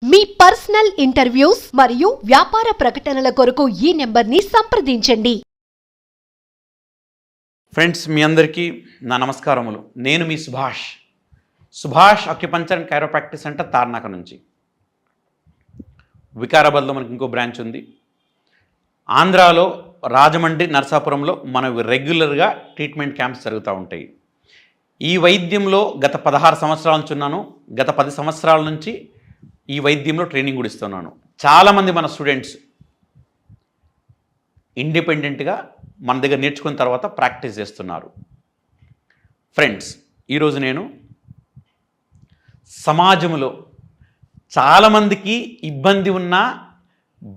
మీ personal interviews మరియు వ్యాపార ప్రకటనల కొరకు ఈ నెంబర్ని సంప్రదించండి. ఫ్రెండ్స్, మీ అందరికీ నా నమస్కారములు. నేను మీ Subhash acupuncture and chiropractic centre Tarnaka నుంచి. వికారాబాద్లో మనకి ఇంకో బ్రాంచ్ ఉంది. ఆంధ్రాలో రాజమండ్రి, నరసాపురంలో మనకు రెగ్యులర్గా ట్రీట్మెంట్ క్యాంప్స్ జరుగుతూ ఉంటాయి. ఈ వైద్యంలో గత 16 సంవత్సరాల నుంచి ఉన్నాను. గత 10 సంవత్సరాల నుంచి ఈ వైద్యంలో ట్రైనింగ్ కూడా ఇస్తున్నాను. చాలామంది మన స్టూడెంట్స్ ఇండిపెండెంట్గా మన దగ్గర నేర్చుకున్న తర్వాత ప్రాక్టీస్ చేస్తున్నారు. ఫ్రెండ్స్, ఈరోజు నేను సమాజంలో చాలామందికి ఇబ్బంది ఉన్నా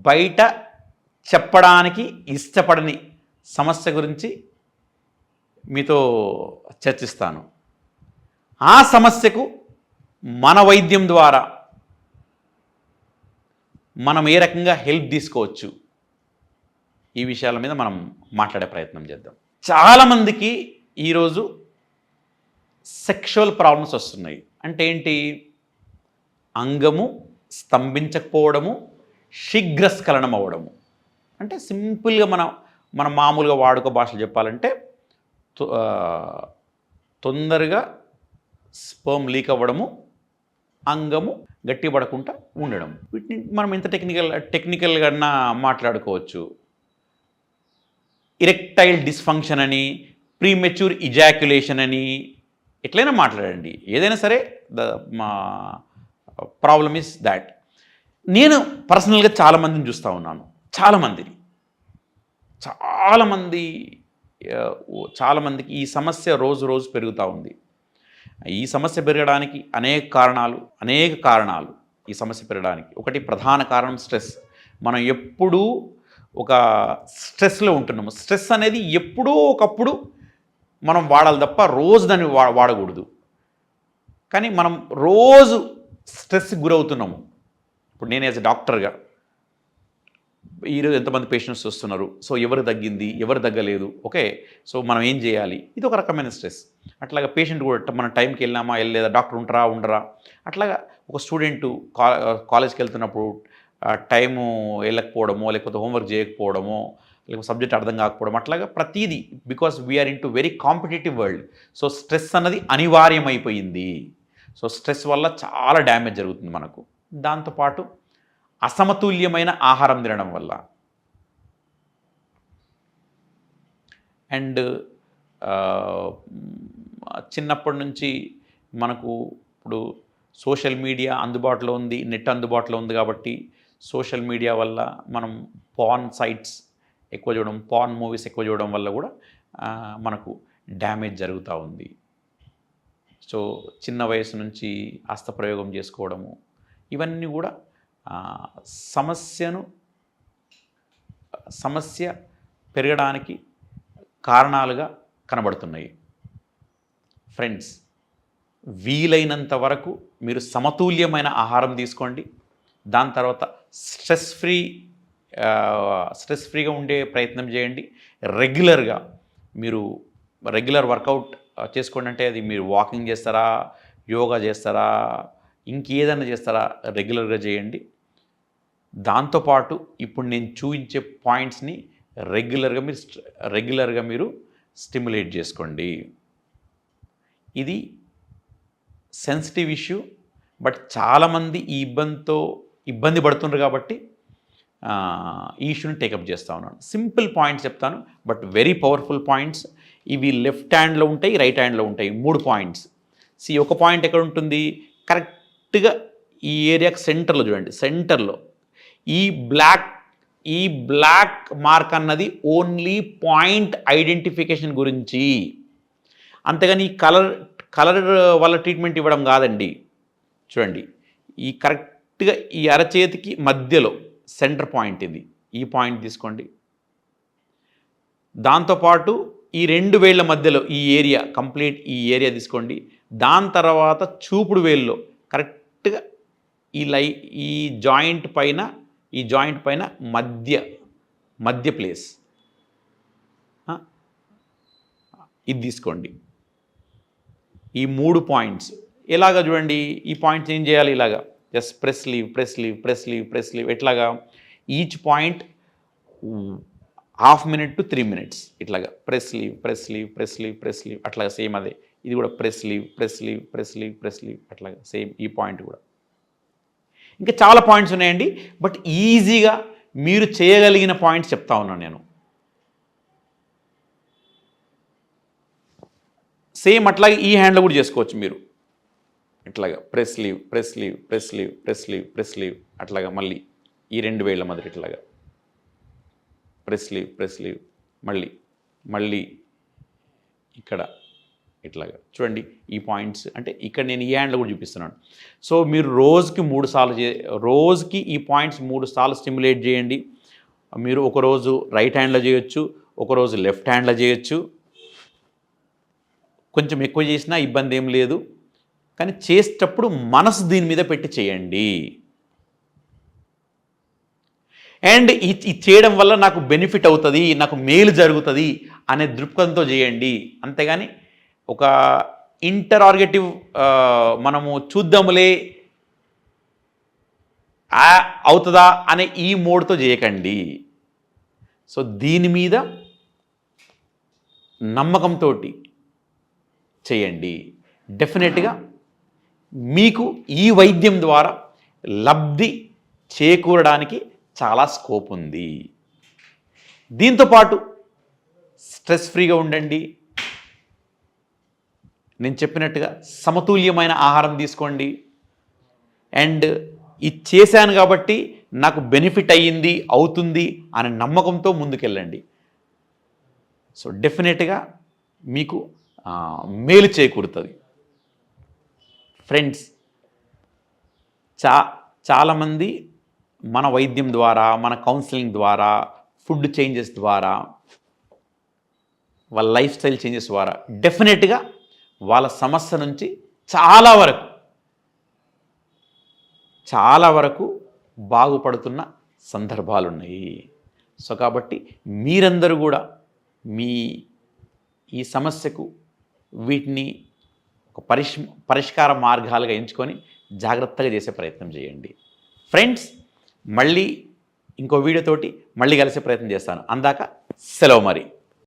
బయట చెప్పడానికి ఇష్టపడని సమస్య గురించి మీతో చర్చిస్తాను. ఆ సమస్యకు మన వైద్యం ద్వారా మనం ఏ రకంగా హెల్ప్ తీసుకోవచ్చు, ఈ విషయాల మీద మనం మాట్లాడే ప్రయత్నం చేద్దాం. చాలామందికి ఈరోజు సెక్షువల్ ప్రాబ్లమ్స్ వస్తున్నాయి. అంటే ఏంటి? అంగము స్తంభించకపోవడము, శీఘ్రస్ఖలనం అవ్వడము. అంటే సింపుల్గా మన మామూలుగా వాడుక భాషలు చెప్పాలంటే తొందరగా స్పర్మ్ లీక్ అవ్వడము, అంగము గట్టిపడకుండా ఉండడం. వీటిని మనం ఎంత టెక్నికల్గా మాట్లాడుకోవచ్చు. ఇరెక్టైల్ డిస్ఫంక్షన్ అని, ప్రీమెచ్యూర్ ఇజాక్యులేషన్ అని, ఎట్లయినా మాట్లాడండి. ఏదైనా సరే మా ప్రాబ్లమ్ ఇస్ దాట్. నేను పర్సనల్గా చాలామందిని చూస్తూ ఉన్నాను. చాలామందికి ఈ సమస్య రోజు రోజు పెరుగుతూ ఉంది. ఈ సమస్య పెరగడానికి అనేక కారణాలు ఈ సమస్య పెరగడానికి. ఒకటి ప్రధాన కారణం స్ట్రెస్. మనం ఎప్పుడూ ఒక స్ట్రెస్లో ఉంటున్నాము. స్ట్రెస్ అనేది ఎప్పుడో ఒకప్పుడు మనం వాడాలి తప్ప రోజు దాన్ని వాడకూడదు. కానీ మనం రోజు స్ట్రెస్కి గురవుతున్నాము. ఇప్పుడు నేను యాజ్ ఎ డాక్టర్గా ఈరోజు ఎంతమంది పేషెంట్స్ వస్తున్నారు, సో ఎవరు తగ్గింది, ఎవరు తగ్గలేదు, ఓకే, సో మనం ఏం చేయాలి, ఇది ఒక రకమైన స్ట్రెస్. అట్లాగా పేషెంట్ కూడా మన టైంకి వెళ్ళామా వెళ్ళలేదా, డాక్టర్ ఉంటారా ఉండరా, అట్లాగా ఒక స్టూడెంటు కాలేజ్కి వెళ్తున్నప్పుడు టైము వెళ్ళకపోవడమో, లేకపోతే హోంవర్క్ చేయకపోవడమో, లేకపోతే సబ్జెక్ట్ అర్థం కాకపోవడం, అట్లాగా ప్రతిదీ. Because we are into very competitive world. So stress అన్నది అనివార్యమైపోయింది. సో స్ట్రెస్ వల్ల చాలా డ్యామేజ్ జరుగుతుంది మనకు. దాంతోపాటు అసమతుల్యమైన ఆహారం తినడం వల్ల, అండ్ చిన్నప్పటి నుంచి మనకు ఇప్పుడు సోషల్ మీడియా అందుబాటులో ఉంది, నెట్ అందుబాటులో ఉంది కాబట్టి సోషల్ మీడియా వల్ల మనం పార్న్ సైట్స్ ఎక్కువ చూడడం, పార్న్ మూవీస్ ఎక్కువ చూడడం వల్ల కూడా మనకు డ్యామేజ్ జరుగుతూ ఉంది. సో చిన్న వయసు నుంచి హస్తప్రయోగం చేసుకోవడము, ఇవన్నీ కూడా సమస్య పెరగడానికి కారణాలుగా కనబడుతున్నాయి. ఫ్రెండ్స్, వీలైనంత వరకు మీరు సమతుల్యమైన ఆహారం తీసుకోండి. దాని తర్వాత స్ట్రెస్ ఫ్రీగా ఉండే ప్రయత్నం చేయండి. రెగ్యులర్ వర్కౌట్ చేసుకోండి. అంటే అది మీరు వాకింగ్ చేస్తారా, యోగా చేస్తారా, ఇంకేదైనా చేస్తారా, రెగ్యులర్గా చేయండి. దాంతోపాటు ఇప్పుడు నేను చూపించే పాయింట్స్ని రెగ్యులర్గా మీరు స్టిమ్యులేట్ చేసుకోండి. ఇది సెన్సిటివ్ ఇష్యూ, బట్ చాలామంది ఈ ఇబ్బంది పడుతున్నారు కాబట్టి ఈ ఇష్యూని టేకప్ చేస్తూ ఉన్నాను. సింపుల్ పాయింట్స్ చెప్తాను, బట్ వెరీ పవర్ఫుల్ పాయింట్స్. ఇవి లెఫ్ట్ హ్యాండ్లో ఉంటాయి, రైట్ హ్యాండ్లో ఉంటాయి. 3 పాయింట్స్. ఒక పాయింట్ ఎక్కడ ఉంటుంది? కరెక్ట్గా ఈ ఏరియాకి సెంటర్లో చూడండి. సెంటర్లో ఈ బ్లాక్ మార్క్ అన్నది ఓన్లీ పాయింట్ ఐడెంటిఫికేషన్ గురించి, అంతేగాని కలర్ వల్ల ట్రీట్మెంట్ ఇవ్వడం కాదండి. చూడండి, ఈ కరెక్ట్గా ఈ అరచేతికి మధ్యలో సెంటర్ పాయింట్ ఇది. ఈ పాయింట్ తీసుకోండి. దాంతోపాటు ఈ 2 వేళ్ల మధ్యలో ఈ ఏరియా, కంప్లీట్ ఈ ఏరియా తీసుకోండి. దాని తర్వాత చూపుడు వేల్లో కరెక్ట్గా ఈ జాయింట్ పైన మధ్య ప్లేస్ ఇది తీసుకోండి. ఈ 3 పాయింట్స్ ఎలాగ చూడండి. ఈ పాయింట్స్ ఏం చేయాలి? ఇలాగా just press leave press leave press leave press leave. ఎట్లాగా each point 1/2 minute to 3 minutes ఇట్లాగా press leave press leave press leave press leave అట్లాగా సేమ్ అదే. ఇది కూడా press leave press leave press leave press leave అట్లాగా same ఈ point కూడా. ఇంకా చాలా పాయింట్స్ ఉన్నాయండి, బట్ ఈజీగా మీరు చేయగలిగిన పాయింట్స్ చెప్తా ఉన్నాను నేను. సేమ్ అట్లాగే ఈ హ్యాండ్లో కూడా చేసుకోవచ్చు మీరు. ఇట్లాగా press leave press leave press leave press leave press leave అట్లాగా మళ్ళీ ఈ 2 వేళ్ళ మధ్య ఇట్లాగా ప్రెస్ లీవ్ ప్రెస్ లీవ్ మళ్ళీ మళ్ళీ ఇక్కడ ఇట్లాగా చూడండి. ఈ పాయింట్స్ అంటే ఇక్కడ నేను ఈ హ్యాండ్లో కూడా చూపిస్తున్నాను. సో మీరు రోజుకి 3 సార్లు రోజుకి ఈ పాయింట్స్ 3 సార్లు స్టిమ్యులేట్ చేయండి. మీరు ఒకరోజు రైట్ హ్యాండ్లో చేయొచ్చు, ఒకరోజు లెఫ్ట్ హ్యాండ్లో చేయొచ్చు. కొంచెం ఎక్కువ చేసినా ఇబ్బంది ఏం లేదు, కానీ చేసేటప్పుడు మనసు దీని మీద పెట్టి చేయండి. అండ్ ఇది చేయడం వల్ల నాకు బెనిఫిట్ అవుతుంది, నాకు మేలు జరుగుతుంది అనే దృక్పథంతో చేయండి. అంతేగాని ఒక ఇంటరాగేటివ్ మనము చూద్దాములే అవుతుందా అనే ఈ మోడ్తో చేయకండి. సో దీని మీద నమ్మకంతో చేయండి. డెఫినెట్గా మీకు ఈ వైద్యం ద్వారా లబ్ధి చేకూరడానికి చాలా స్కోప్ ఉంది. దీంతోపాటు స్ట్రెస్ ఫ్రీగా ఉండండి. నేను చెప్పినట్టుగా సమతుల్యమైన ఆహారం తీసుకోండి. అండ్ ఇది చేశాను కాబట్టి నాకు బెనిఫిట్ అయ్యింది అవుతుంది అనే నమ్మకంతో ముందుకెళ్ళండి. సో డెఫినెట్గా మీకు మేలు చేకూరుతుంది. ఫ్రెండ్స్, చాలామంది మన వైద్యం ద్వారా, మన కౌన్సిలింగ్ ద్వారా, ఫుడ్ చేంజెస్ ద్వారా, వాళ్ళ లైఫ్ స్టైల్ చేంజెస్ ద్వారా డెఫినెట్గా వాళ్ళ సమస్య నుంచి చాలా వరకు బాగుపడుతున్న సందర్భాలు ఉన్నాయి. సో కాబట్టి మీరందరూ కూడా మీ ఈ సమస్యకు వీటిని ఒక పరిష్కార మార్గాలుగా ఎంచుకొని జాగ్రత్తగా చేసే ప్రయత్నం చేయండి. ఫ్రెండ్స్, మళ్ళీ ఇంకో వీడియోతోటి మళ్ళీ కలిసే ప్రయత్నం చేస్తాను. అందాక సెలవు మరి.